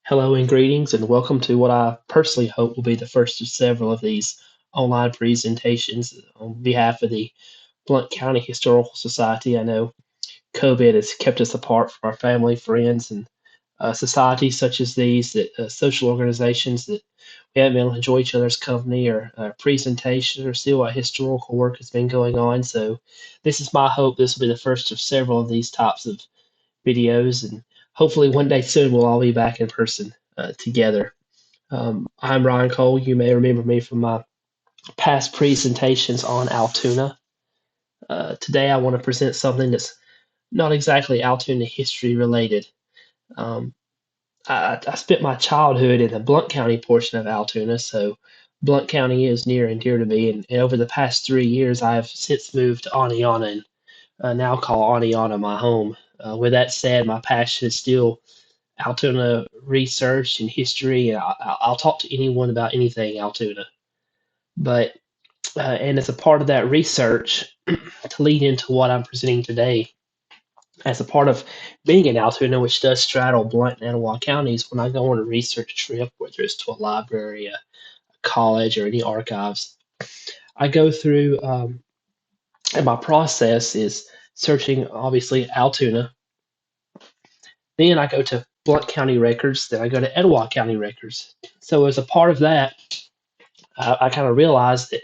Hello and greetings, and welcome to what I personally hope will be the first of several of these online presentations on behalf of the Blount County Historical Society. I know COVID has kept us apart from our family, friends, and societies such as these, that social organizations that we haven't been able to enjoy each other's company or presentations or see what historical work has been going on. So, this is my hope. This will be the first of several of these types of videos, and hopefully one day soon we'll all be back in person together. I'm Ryan Cole. You may remember me from my past presentations on Altoona. Today I want to present something that's not exactly Altoona history related. Um, I spent my childhood in the Blount County portion of Altoona, so Blount County is near and dear to me. And over the past 3 years, I have since moved to Aniana and now call Aniana my home. With that said, my passion is still Altoona research and history, and I'll talk to anyone about anything Altoona. But and as a part of that research, to lead into what I'm presenting today, as a part of being in Altoona, which does straddle Blount and Etowah counties, when I go on a research trip, whether it's to a library, a college, or any archives, I go through, and my process is searching, obviously, Altoona. Then I go to Blount County records. Then I go to Etowah County records. So as a part of that, I kind of realized that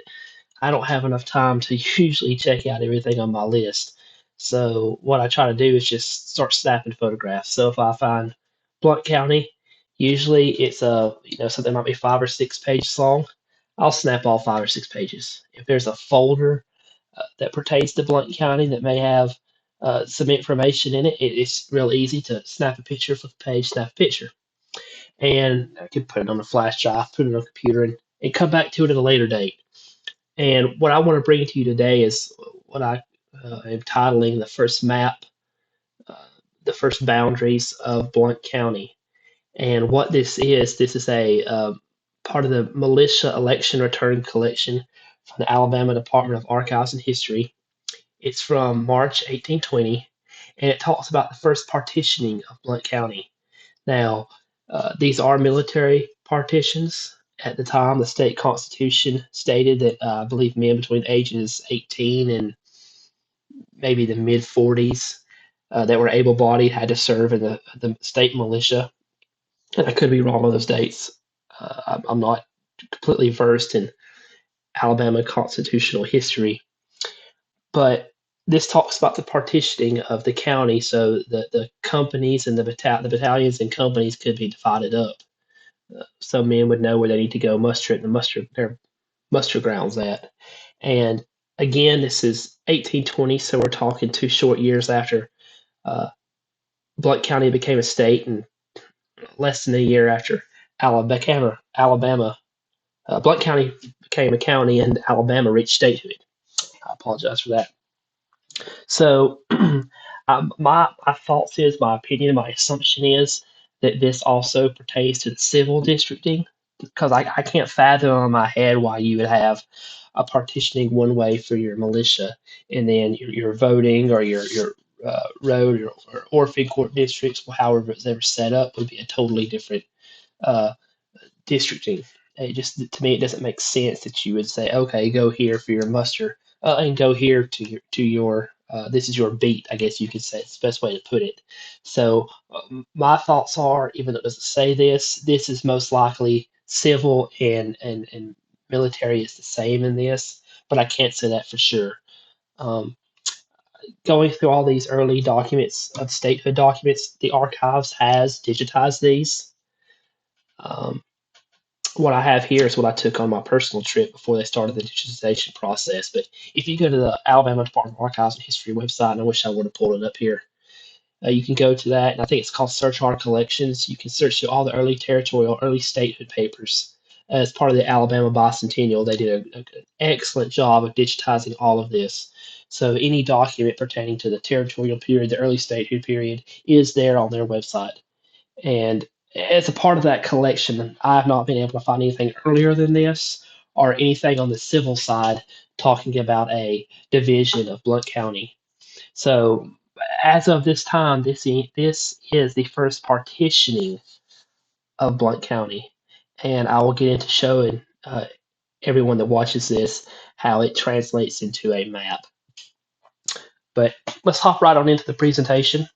I don't have enough time to usually check out everything on my list. So what I try to do is just start snapping photographs. So if I find Blount County, usually it's something might be 5 or 6 pages long. I'll snap all 5 or 6 pages. If there's a folder that pertains to Blount County that may have some information in it, it's real easy to snap a picture, flip the page, snap a picture, and I could put it on a flash drive, put it on a computer, and come back to it at a later date. And what I want to bring to you today is what I am titling the first map, uh, the first boundaries of Blount County. And what this is a part of the militia election return collection from the Alabama Department of Archives and History. It's from March 1820, and it talks about the first partitioning of Blount County. Now, these are military partitions. At the time, the state constitution stated that I believe men between ages 18 and maybe the mid 40s that were able bodied had to serve in the state militia. And I could be wrong on those dates. I'm not completely versed in Alabama constitutional history, but this talks about the partitioning of the county so that the companies and the battalions and companies could be divided up. Some men would know where they need to go muster at their muster grounds at. And again, this is 1820, so we're talking 2 short years after uh, Blount County became a state, and less than a year after Alabama, Blount County became a county, and Alabama reached statehood. I apologize for that. So, my thoughts is, my opinion, my assumption is that this also pertains to the civil districting, because I can't fathom in my head why you would have a partitioning one way for your militia, and then your voting or your road or orphan court districts, however it's ever set up, would be a totally different uh, districting. It just, to me, it doesn't make sense that you would say, okay, go here for your muster, and go here to your this is your beat. I guess you could say it's the best way to put it. So my thoughts are, even though it doesn't say this, this is most likely civil and military is the same in this, but I can't say that for sure. Um, Going through all these early documents of statehood documents, the archives has digitized these. Um, what I have here is what I took on my personal trip before they started the digitization process. But if you go to the Alabama Department of Archives and History website, and I wish I would have pulled it up here, you can go to that, and I think it's called Search Our Collections. You can search through all the early territorial, early statehood papers. As part of the Alabama bicentennial, they did an excellent job of digitizing all of this. So any document pertaining to the territorial period, the early statehood period, is there on their website. And as a part of that collection, I have not been able to find anything earlier than this or anything on the civil side talking about a division of Blount County. So as of this time, this is the first partitioning of Blount County, and I will get into showing everyone that watches this how it translates into a map. But let's hop right on into the presentation.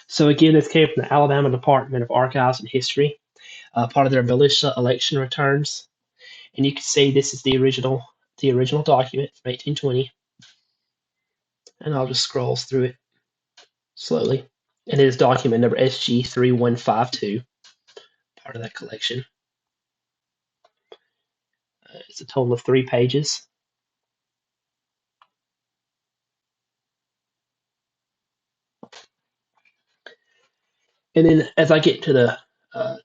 So again, this came from the Alabama Department of Archives and History, part of their militia election returns. And you can see this is the original document from 1820. And I'll just scroll through it slowly. And it is document number SG3152, part of that collection. It's a total of 3 pages. And then as I get to the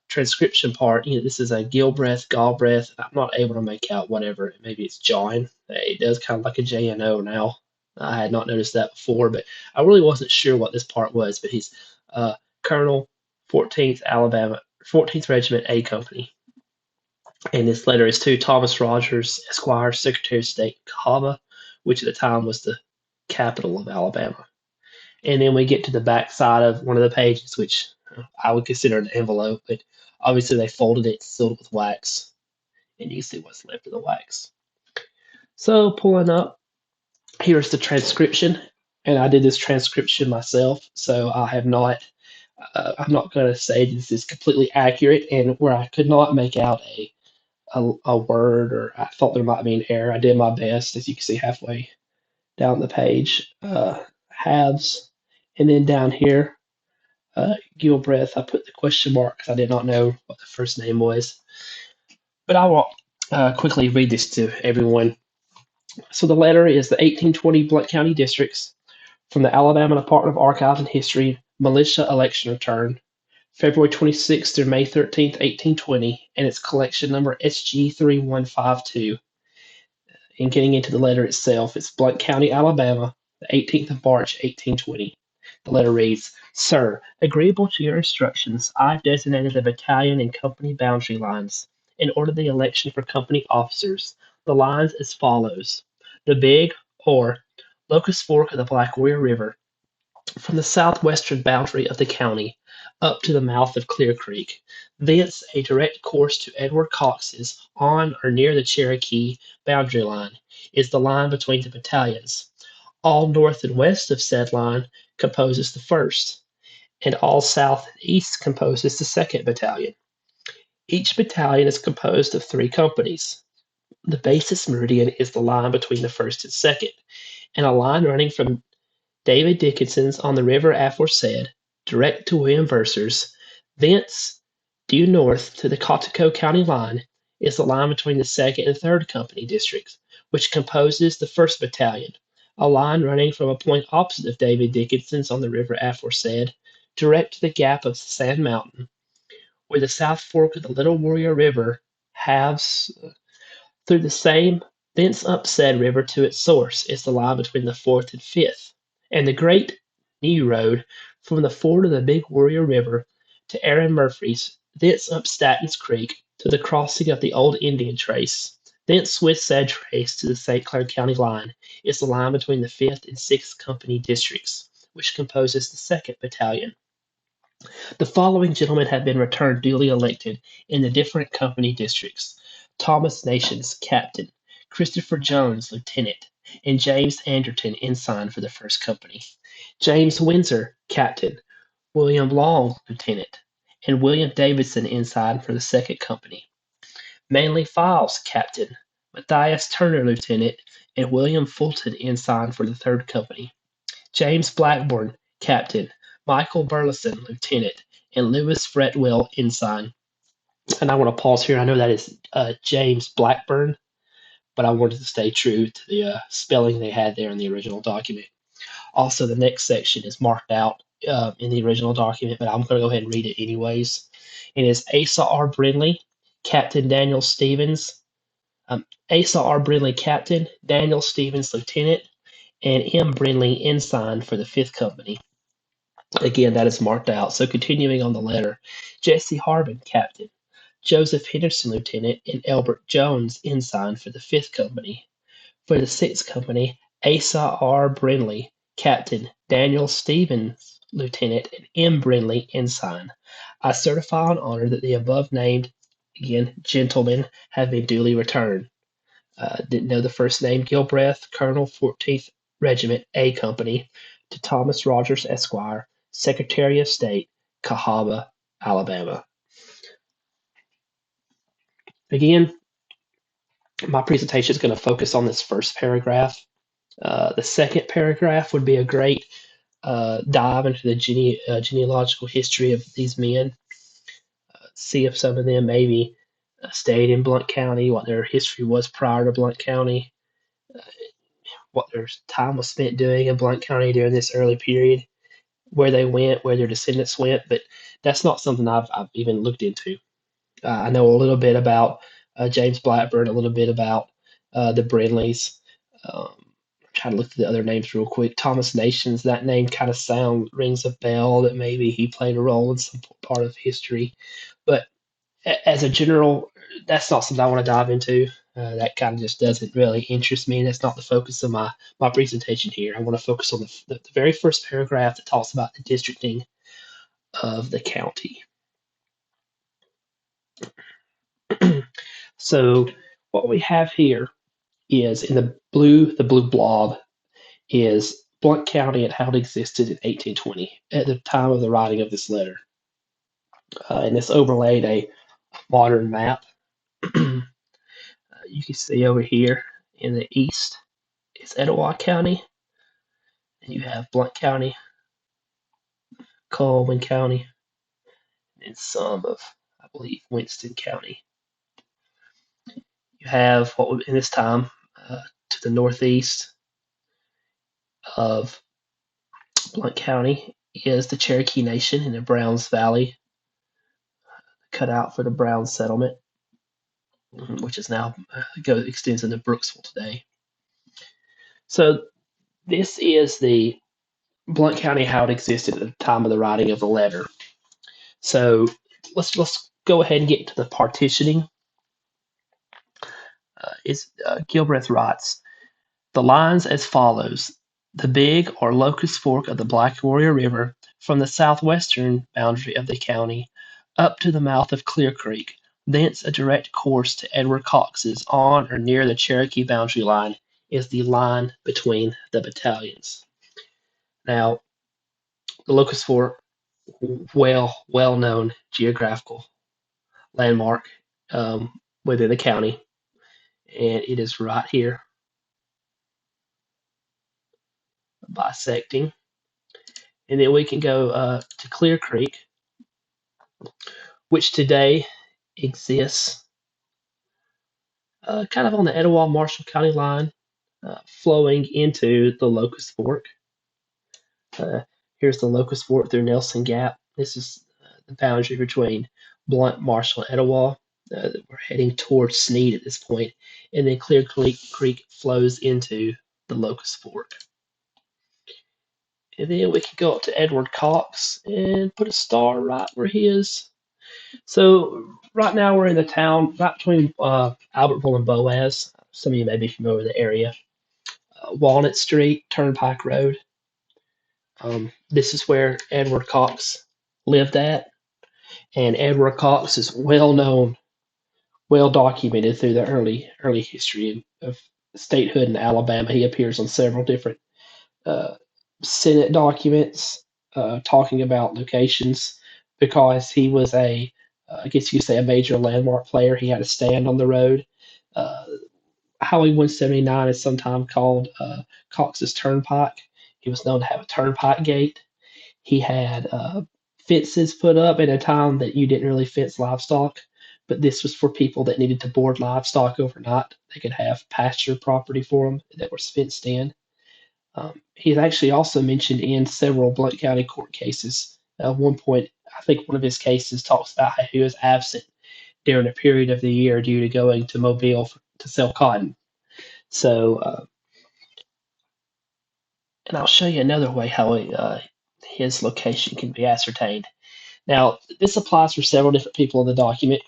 transcription part, this is a gill breath, gall breath. I'm not able to make out whatever. Maybe it's jawing. It does kind of like a JNO now. I had not noticed that before, but I really wasn't sure what this part was. But he's Colonel 14th Alabama, 14th Regiment A Company. And this letter is to Thomas Rogers, Esquire, Secretary of State, Cahaba, which at the time was the capital of Alabama. And then we get to the back side of one of the pages, which I would consider an envelope, but obviously they folded it, sealed it with wax, and you can see what's left of the wax. So pulling up, here's the transcription, and I did this transcription myself, so I have not. I'm not going to say this is completely accurate, and where I could not make out a word, or I thought there might be an error, I did my best, as you can see halfway down the page. Halves, and then down here, Gilbreth, I put the question mark because I did not know what the first name was. But I will quickly read this to everyone. So the letter is the 1820 Blount County Districts from the Alabama Department of Archives and History Militia Election Return, February 26th through May 13th, 1820, and its collection number SG3152. And getting into the letter itself, it's Blount County, Alabama, the 18th of March, 1820. The letter reads, Sir, agreeable to your instructions, I've designated the battalion and company boundary lines and ordered the election for company officers. The lines as follows. The Big, or Locust Fork of the Black Warrior River, from the southwestern boundary of the county up to the mouth of Clear Creek, thence a direct course to Edward Cox's on or near the Cherokee boundary line is the line between the battalions. All north and west of said line composes the first, and all south and east composes the second battalion. Each battalion is composed of 3 companies. The basis meridian is the line between the first and second, and a line running from David Dickinson's on the river aforesaid, direct to William Verser's, thence due north to the Cotaco County line is the line between the 2nd and 3rd Company districts, which composes the 1st Battalion, a line running from a point opposite of David Dickinson's on the river aforesaid, direct to the gap of Sand Mountain, where the South Fork of the Little Warrior River halves through the same, thence up said river to its source is the line between the 4th and 5th, and the Great New Road from the ford of the Big Warrior River to Aaron Murphy's, thence up Statton's Creek to the crossing of the Old Indian Trace, thence with said trace to the St. Clair County line is the line between the 5th and 6th Company districts, which composes the 2nd Battalion. The following gentlemen have been returned duly elected in the different company districts: Thomas Nations, Captain; Christopher Jones, Lieutenant; and James Anderton, Ensign for the first company; James Windsor, Captain; William Long, Lieutenant; and William Davidson, Ensign for the second company; Manly Files, Captain; Matthias Turner, Lieutenant; and William Fulton, Ensign for the third company; James Blackburn, Captain; Michael Burleson, Lieutenant; and Lewis Fretwell, Ensign. And I want to pause here. I know that is James Blackburn, but I wanted to stay true to the spelling they had there in the original document. Also, the next section is marked out in the original document, but I'm going to go ahead and read it anyways. It is Asa R. Brindley, Captain Daniel Stevens, Asa R. Brindley, Captain, Daniel Stevens, Lieutenant, and M. Brindley, Ensign for the Fifth Company. Again, that is marked out. So continuing on the letter, Jesse Harbin, Captain, Joseph Henderson, Lieutenant, and Elbert Jones, Ensign for the Fifth Company. For the Sixth Company, Asa R. Brindley, Captain, Daniel Stevens, Lieutenant, and M. Brindley, Ensign. I certify on honor that the above named, again, gentlemen have been duly returned. Didn't know the first name, Gilbreth, Colonel, 14th Regiment, A Company, to Thomas Rogers, Esquire, Secretary of State, Cahaba, Alabama. Again, my presentation is going to focus on this first paragraph. The second paragraph would be a great dive into the genealogical history of these men. See if some of them maybe stayed in Blount County, what their history was prior to Blount County, what their time was spent doing in Blount County during this early period, where they went, where their descendants went. But that's not something I've even looked into. I know a little bit about James Blackburn, a little bit about the Brinleys. Try to look at the other names real quick. Thomas Nations, that name kind of rings a bell that maybe he played a role in some part of history. But as a general, that's not something I want to dive into. That kind of just doesn't really interest me. That's not the focus of my presentation here. I want to focus on the very first paragraph that talks about the districting of the county. So what we have here is in the blue blob is Blount County and how it existed in 1820 at the time of the writing of this letter. And this overlaid a modern map. You can see over here in the east is Etowah County, and you have Blount County, Coleman County, and some of, I believe, Winston County. You have what would in this time to the northeast of Blount County is the Cherokee Nation in the Browns Valley, cut out for the Brown settlement, which is now extends into Brooksville today. So this is the Blount County how it existed at the time of the writing of the letter. So let's go ahead and get to the partitioning. Gilbreth writes, the lines as follows: the Big or Locust Fork of the Black Warrior River from the southwestern boundary of the county up to the mouth of Clear Creek, thence a direct course to Edward Cox's on or near the Cherokee boundary line is the line between the battalions. Now, the Locust Fork, well known geographical landmark within the county, and it is right here bisecting. And then we can go to Clear Creek, which today exists kind of on the Etowah Marshall County line, flowing into the Locust Fork. Here's the Locust Fork through Nelson Gap. This is the boundary between Blount, Marshall, and Etowah. We're heading towards Sneed at this point, and then Clear Creek flows into the Locust Fork. And then we can go up to Edward Cox and put a star right where he is. So right now we're in the town right between Albertville and Boaz. Some of you may be familiar with the area. Walnut Street, Turnpike Road. This is where Edward Cox lived at, and Edward Cox is well known, well documented through the early history of statehood in Alabama. He appears on several different uh, Senate documents talking about locations because he was I guess you could say, a major landmark player. He had a stand on the road. Uh, Highway 179 is sometimes called Cox's Turnpike. He was known to have a turnpike gate. He had fences put up at a time that you didn't really fence livestock, but this was for people that needed to board livestock overnight. They could have pasture property for them that was fenced in. He's actually also mentioned in several Blount County court cases. At one point, I think one of his cases talks about how he was absent during a period of the year due to going to Mobile to sell cotton. So, and I'll show you another way how his location can be ascertained. Now, this applies for several different people in the document.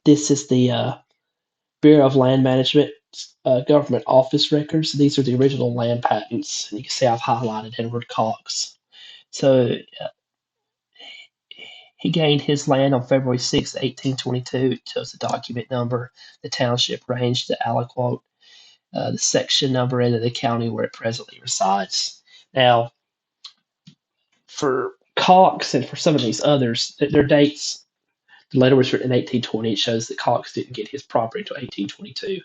This is the Bureau of Land Management government office records. These are the original land patents. And you can see I've highlighted Edward Cox. So He gained his land on February 6, 1822. It shows the document number, the township range, the aliquot, the section number, and the county where it presently resides. Now, for Cox and for some of these others, their dates, the letter was written in 1820. It shows that Cox didn't get his property until 1822.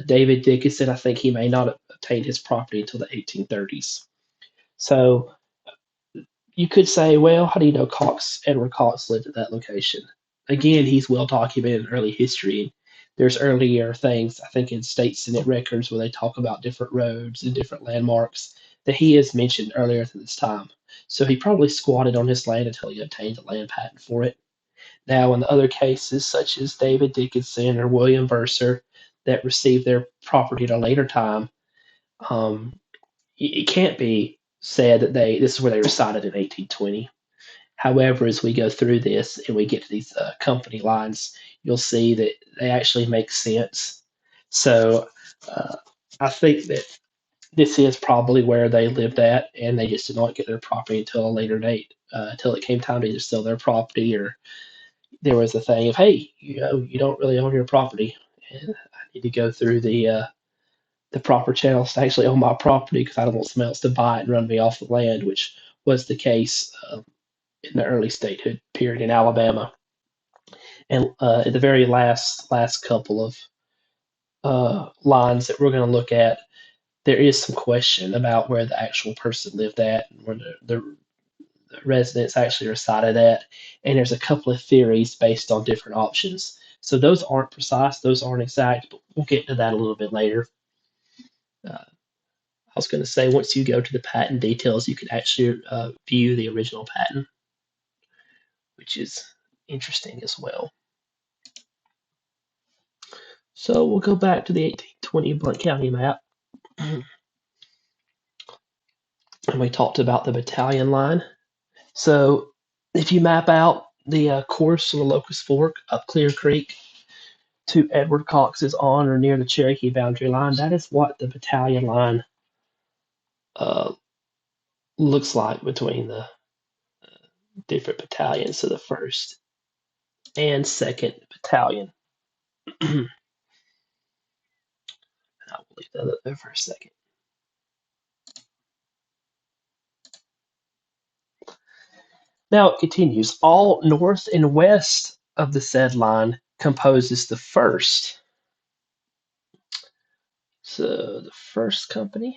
David Dickinson, I think he may not have obtained his property until the 1830s. So you could say, well, how do you know Edward Cox lived at that location? Again, he's well documented in early history. There's earlier things, I think, in state senate records where they talk about different roads and different landmarks that he has mentioned earlier to this time. So he probably squatted on his land until he obtained a land patent for it. Now, in the other cases, such as David Dickinson or William Verser, that received their property at a later time, um, it can't be said that this is where they resided in 1820. However, as we go through this and we get to these company lines, you'll see that they actually make sense. So uh, I think that this is probably where they lived at, and they just did not get their property until a later date, until it came time to either sell their property or there was a thing of, hey, you don't really own your property, and I need to go through the proper channels to actually own my property because I don't want someone else to buy it and run me off the land, which was the case in the early statehood period in Alabama. And at the very last couple of lines that we're going to look at, there is some question about where the actual person lived at and where the residence actually resided at. And there's a couple of theories based on different options. So those aren't precise, those aren't exact, but we'll get to that a little bit later. I was going to say, once you go to the patent details, you can actually view the original patent, which is interesting as well. So we'll go back to the 1820 Blount County map. And we talked about the battalion line. So if you map out the course of the Locust Fork up Clear Creek to Edward Cox's on or near the Cherokee boundary line, that is what the battalion line uh, looks like between the different battalions. So the 1st and 2nd Battalion. And I'll leave that up there for a second. Now it continues. All north and west of the said line composes the 1st. So the 1st company.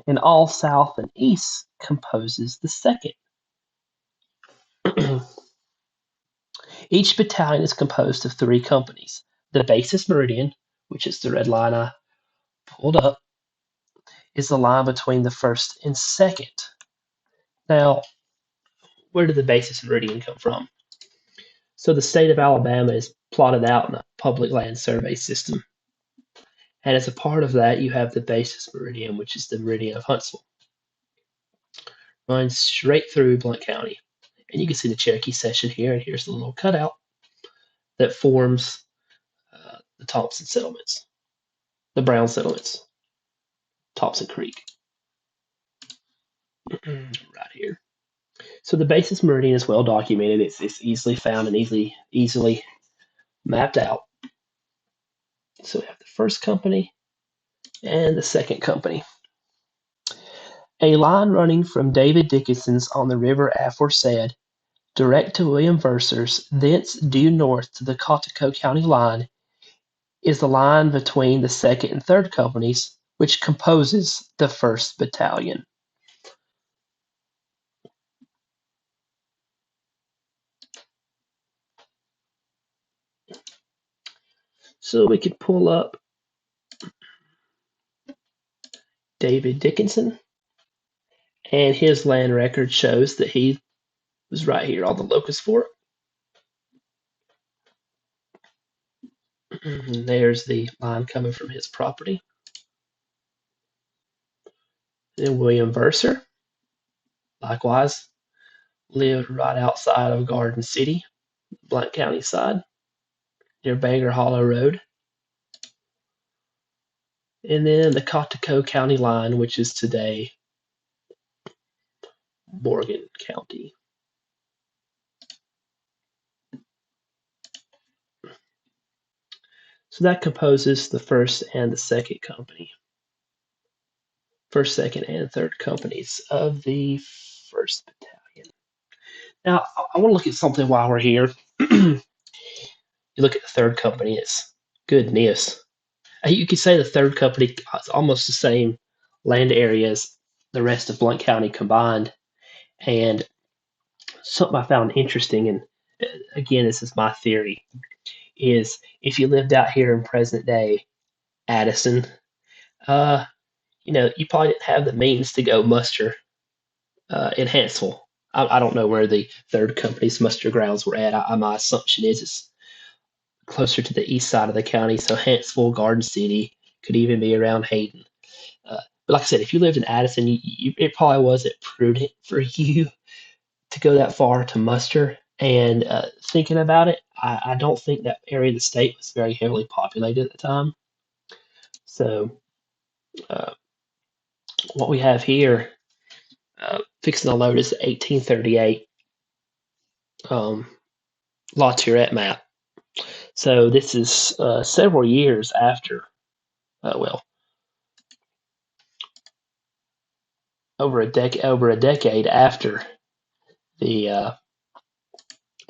And all south and east composes the 2nd. Each battalion is composed of 3 companies. The basis meridian, which is the red line I pulled up, is the line between the 1st and 2nd. Now, where did the basis meridian come from? So the state of Alabama is plotted out in a public land survey system. And as a part of that, you have the basis meridian, which is the meridian of Huntsville. Runs straight through Blount County. And you can see the Cherokee section here, and here's the little cutout that forms the Thompson settlements, the Brown settlements, Thompson Creek, right here. So the basis meridian is well documented. It's easily found and easily mapped out. So we have the 1st company and the 2nd company. A line running from David Dickinson's on the river aforesaid, direct to William Verser's, thence due north to the Cotaco County line, is the line between the 2nd and 3rd companies, which composes the 1st Battalion. So we could pull up David Dickinson, and his land record shows that he was right here on the Locust Fork. And there's the line coming from his property. And William Verser, likewise, lived right outside of Garden City, Blount County side, near Banger Hollow Road. And then the Cotaco County line, which is today Morgan County. So that composes the 1st and the 2nd company. 1st, 2nd, and 3rd companies of the 1st Battalion. Now, I want to look at something while we're here. You look at the 3rd company, it's goodness. You could say the 3rd company is almost the same land area as the rest of Blount County combined. And something I found interesting, and again, this is my theory, is if you lived out here in present day Addison, you probably didn't have the means to go muster in Hanceville. I don't know where the 3rd company's muster grounds were at. My assumption is it's closer to the east side of the county, so Hanceville, Garden City, could even be around Hayden. But like I said, if you lived in Addison, it probably wasn't prudent for you to go that far to muster. And thinking about it, I don't think that area of the state was very heavily populated at the time. So uh, what we have here, fixing to load is the 1838 La Tourette map. So this is several years after, over a decade after the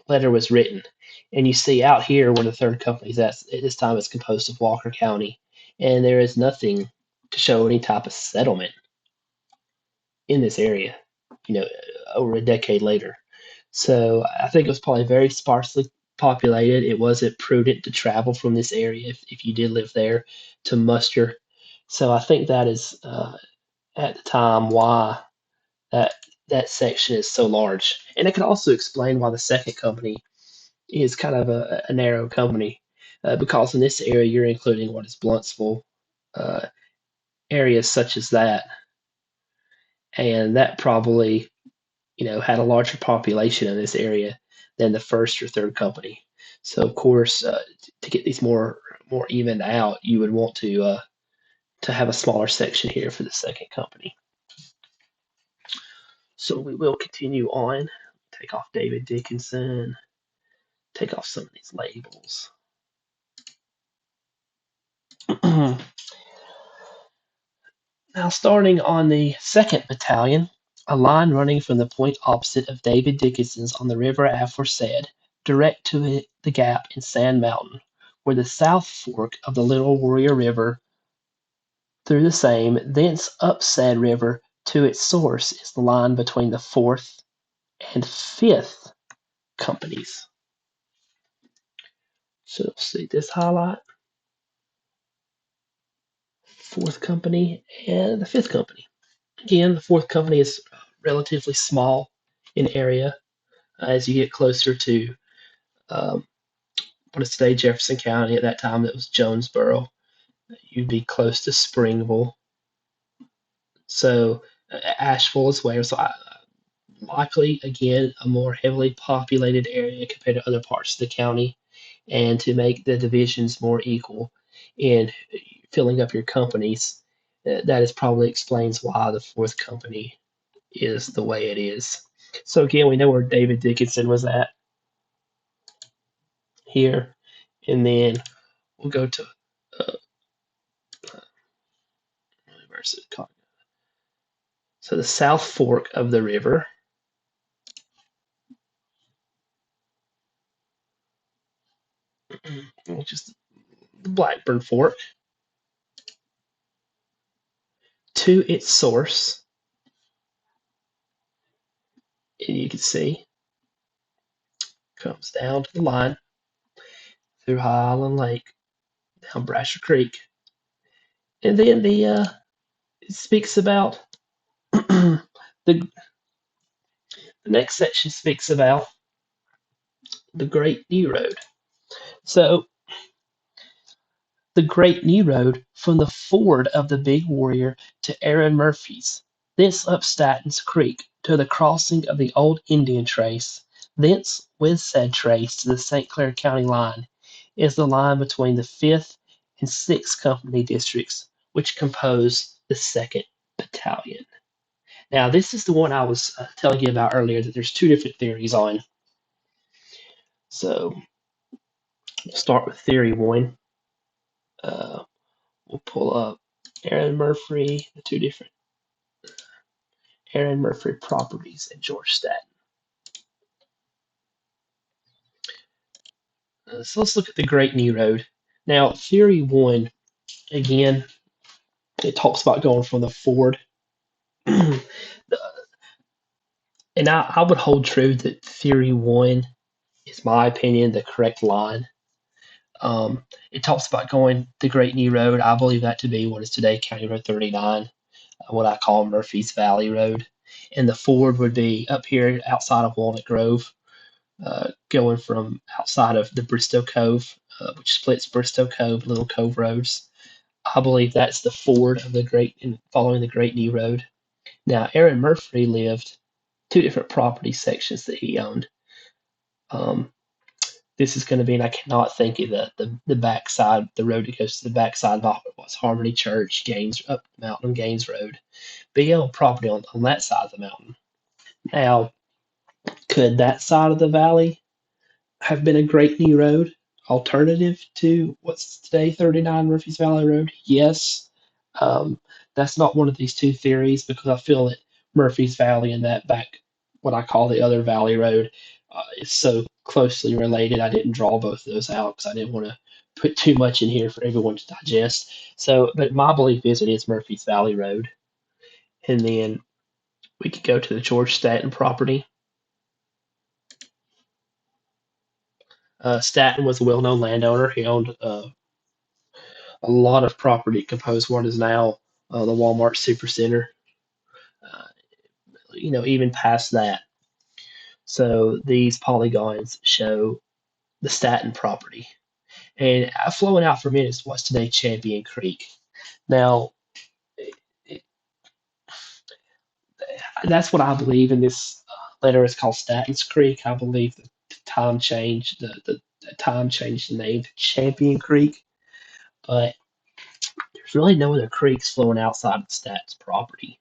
letter was written. And you see out here where the 3rd company is at this time it's composed of Walker County, and there is nothing to show any type of settlement in this area, over a decade later. So I think it was probably very sparsely populated. It wasn't prudent to travel from this area if you did live there to muster. So I think that is at the time why that that section is so large. And it could also explain why the 2nd company is kind of a narrow company, because in this area you're including what is Blountsville, uh, areas such as that, and that probably had a larger population in this area than the 1st or 3rd company. So of course, to get these more evened out, you would want to have a smaller section here for the 2nd company. So we will continue on. Take off David Dickinson. Take off some of these labels. Now, starting on the 2nd Battalion, a line running from the point opposite of David Dickinson's on the river aforesaid, direct to the gap in Sand Mountain, where the south fork of the Little Warrior River through the same, thence up said river to its source is the line between the 4th and 5th companies. So you'll see this highlight, 4th company and the 5th company. Again, the 4th company is relatively small in area. As you get closer to what is today Jefferson County, at that time that was Jonesboro, you'd be close to Springville. So Asheville as well. So likely, again, a more heavily populated area compared to other parts of the county. And to make the divisions more equal in filling up your companies, that is probably explains why the 4th company is the way it is. So again, we know where David Dickinson was at here, and then we'll go to where's it called? So the South Fork of the river, which is the Blackburn Fork, to its source, and you can see comes down to the line through High Island Lake, down Brasher Creek, and then it speaks about the next section speaks about the Great New Road. So the Great New Road from the ford of the Big Warrior to Aaron Murphy's, thence up Statton's Creek to the crossing of the old Indian trace, thence with said trace to the St. Clair County line, is the line between the 5th and 6th Company districts, which compose the 2nd Battalion. Now, this is the one I was telling you about earlier that there's two different theories on. So we'll start with theory one. We'll pull up Aaron Murphy, the two different Aaron Murphy properties and George Staten. So let's look at the Great Knee Road. Now, theory one, again, it talks about going from the Ford. And I would hold true that theory one is my opinion, the correct line. It talks about going the Great Knee Road. I believe that to be what is today County Road 39, what I call Murphy's Valley Road. And the Ford would be up here outside of Walnut Grove, going from outside of the Bristow Cove, which splits Bristow Cove, Little Cove roads. I believe that's the Ford of the Great, following the Great Knee Road. Now, Aaron Murphy lived two different property sections that he owned. This is going to be, and I cannot think of the backside, the road that goes to the backside of what's Harmony Church, Gaines, up the mountain, Gaines Road. Big old property on that side of the mountain. Now, could that side of the valley have been a Great Knee Road alternative to what's today 39 Murphy's Valley Road? Yes. Um, that's not one of these two theories because I feel that Murphy's Valley and that back, what I call the other Valley Road, is so closely related. I didn't draw both of those out because I didn't want to put too much in here for everyone to digest. So, but my belief is it is Murphy's Valley Road. And then we could go to the George Staten property. Staten was a well-known landowner. He owned a lot of property composed what is now the Walmart Supercenter. Uh, even past that. So these polygons show the Staten property, and flowing out from it is what's today Champion Creek. Now, it, that's what I believe in this letter is called Statens Creek. I believe the time changed the time changed the name to Champion Creek, but there's really no other creeks flowing outside of the Statens property.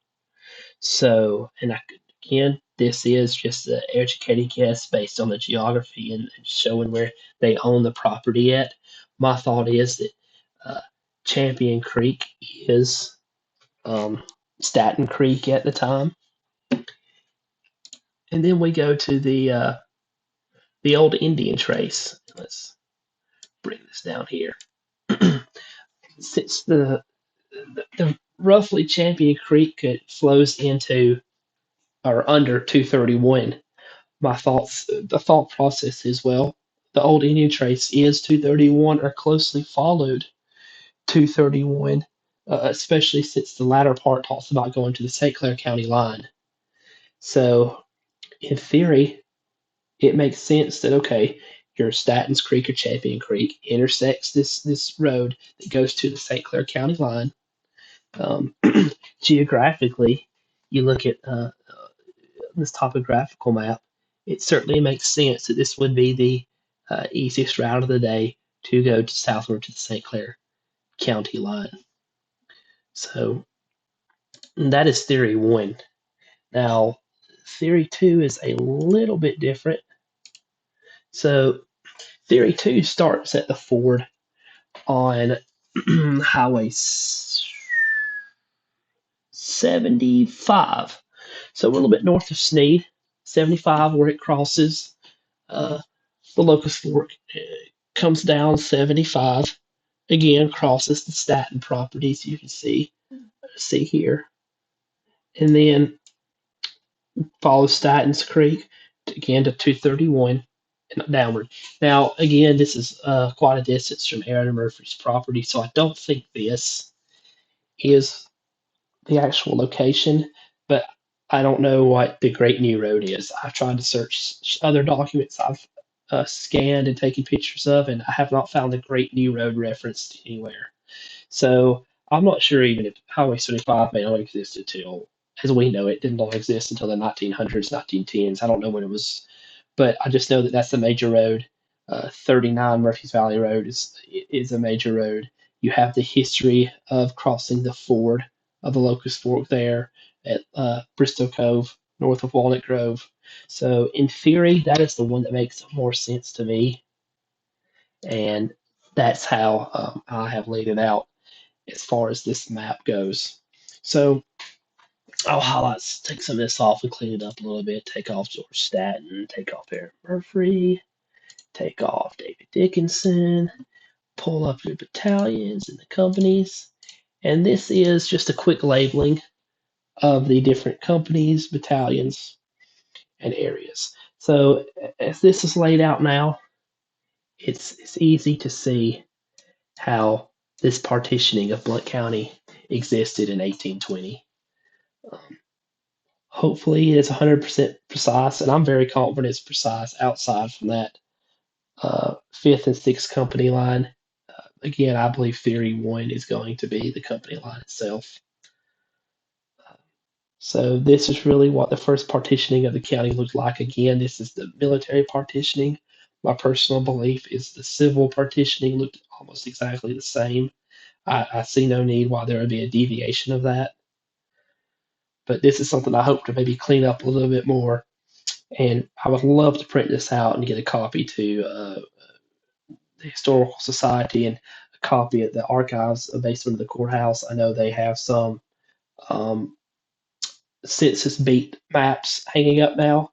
So, and again, this is just an educated guess based on the geography and showing where they own the property at. My thought is that uh, Champion Creek is Staten Creek at the time. And then we go to the old Indian trace. Let's bring this down here. Since the roughly Champion Creek flows into or under 231, the thought process is, well, the old Indian trace is 231 or closely followed 231, especially since the latter part talks about going to the St. Clair County line. So, in theory, it makes sense that, okay, your Statens Creek or Champion Creek intersects this road that goes to the St. Clair County line. Um, Geographically, you look at this topographical map, it certainly makes sense that this would be the easiest route of the day to go to southward to the St. Clair County line. So that is theory one. Now, theory two is a little bit different. So theory two starts at the ford on Highway 75. So we're a little bit north of Sneed, 75 where it crosses uh, the Locust Fork, comes down 75, again crosses the Staten properties you can see here, and then follows Statens Creek again to 231 and downward. Now again, this is quite a distance from Aaron Murphy's property, so I don't think this is the actual location, but I don't know what the Great New Road is. I've tried to search other documents I've scanned and taken pictures of, and I have not found the Great New Road referenced anywhere. So I'm not sure even if Highway 75 may not exist until, as we know it, didn't exist until the 1900s, 1910s. I don't know when it was, but I just know that that's a major road. 39 Murphy's Valley Road is a major road. You have the history of crossing the ford of the Locust Fork there, at Bristol Cove, north of Walnut Grove. So in theory, that is the one that makes more sense to me, and that's how I have laid it out as far as this map goes. So I'll highlight, take some of this off and clean it up a little bit. Take off George Staton, take off Aaron Murphy, take off David Dickinson, pull up your battalions and the companies. And this is just a quick labeling of the different companies, battalions, and areas. So as this is laid out now, it's easy to see how this partitioning of Blount County existed in 1820. Um, Hopefully, it's 100% precise, and I'm very confident it's precise outside from that fifth and sixth company line. Again, I believe Theory 1 is going to be the company line itself. So this is really what the first partitioning of the county looked like. Again, this is the military partitioning. My personal belief is the civil partitioning looked almost exactly the same. I see no need why there would be a deviation of that. But this is something I hope to maybe clean up a little bit more. And I would love to print this out and get a copy to the Historical Society and a copy at the archives basement of the courthouse. I know they have some um, census beat maps hanging up now,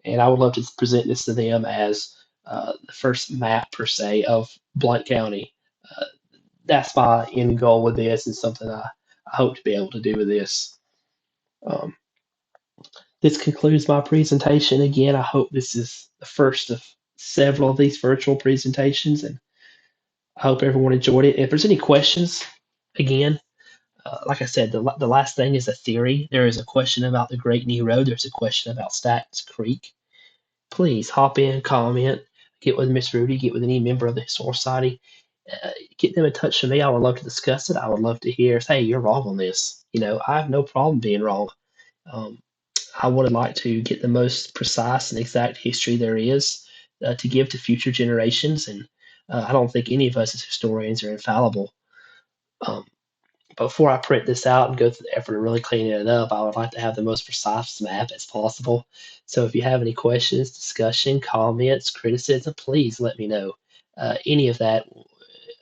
and I would love to present this to them as the first map per se of Blount County. Uh, that's my end goal with this, and something I hope to be able to do with this. Um, this concludes my presentation. Again, I hope this is the first of several of these virtual presentations, and I hope everyone enjoyed it. If there's any questions, again, like I said, the last thing is a theory. There is a question about the Great Knee Road. There's a question about Stacks Creek. Please hop in, comment, get with Miss Rudy, get with any member of the Historical Society, get them in touch with me. I would love to discuss it. I would love to hear, hey, you're wrong on this. I have no problem being wrong. Um, I would like to get the most precise and exact history there is to give to future generations, and I don't think any of us as historians are infallible. Um, before I print this out and go through the effort of really cleaning it up, I would like to have the most precise map as possible. So if you have any questions, discussion, comments, criticism, please let me know. Any of that,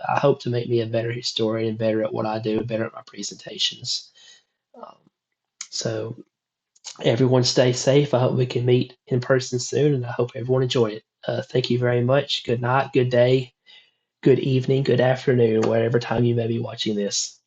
I hope to make me a better historian, better at what I do, better at my presentations. Um, so everyone stay safe. I hope we can meet in person soon, and I hope everyone enjoyed it. Thank you very much. Good night, good day, good evening, good afternoon, whatever time you may be watching this.